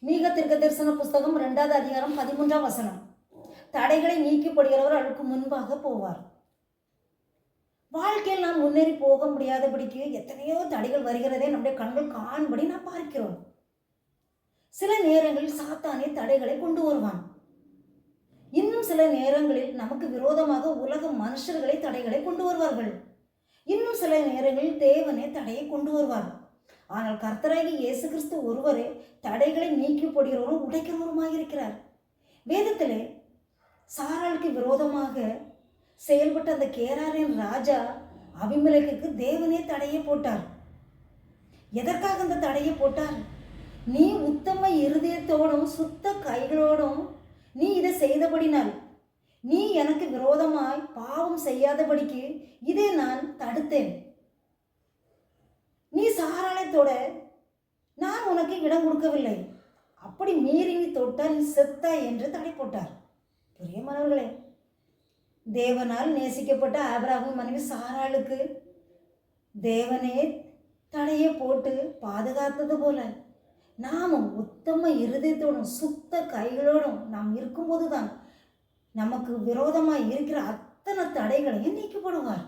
மீக தீர்க்க தரிசன புஸ்தகம் 2வது அதிகாரம் 13ஆம் வசனம். தடைகளை நீக்கப்படுகிறவர் அவருக்கு முன்பாக போவார். வாழ்க்கையில் நாம் முன்னேறி போக முடியாதபடிக்கு எத்தனையோ தடைகள் வருகிறதே நம்முடைய கண்கள் காண்படி நாம் பார்க்கிறோம். சில நேரங்களில் சாத்தானே தடைகளை கொண்டு வருவான். இன்னும் சில நேரங்களில் நமக்கு விரோதமாக உலக மனுஷர்களை தடைகளை கொண்டு வருவார்கள். இன்னும் சில நேரங்களில் தேவனே தடையை கொண்டு வருவார். ஆனால் கர்த்தராகி இயேசு கிறிஸ்து ஒருவரே தடைகளை நீக்கி போடுகிறவரும் உடைக்கிறவருமாக இருக்கிறார். வேதத்திலே சாராளுக்கு விரோதமாக செயல்பட்ட அந்த கேராரின் ராஜா அபிமெலேக்குக்கு தேவனே தடையை போட்டார். எதற்காக அந்த தடையை போட்டார்? நீ உத்தம இருதயத்தோடும் சுத்த கைகளோடும் நீ இதை செய்தபடினால் நீ எனக்கு விரோதமாய் பாவம் செய்யாதபடிக்கு இதை நான் தடுத்தேன். நீ சாராளை தொட நான் உனக்கு இடம் கொடுக்கவில்லை. அப்படி மீறி நீ தொட்டால் நீ செத்தாய் என்று தடை போட்டார். பிரியமானவர்களே, தேவனால் நேசிக்கப்பட்ட ஆபிரகாம் மனைவி சாராளுக்கு தேவனே தடையை போட்டு பாதுகாத்தது போல நாமும் உத்தம இருதயத்தோடும் சுத்த கைகளோடும் நாம் இருக்கும்போது தான் நமக்கு விரோதமாக இருக்கிற அத்தனை தடைகளையும் நீக்கப்படுவார்.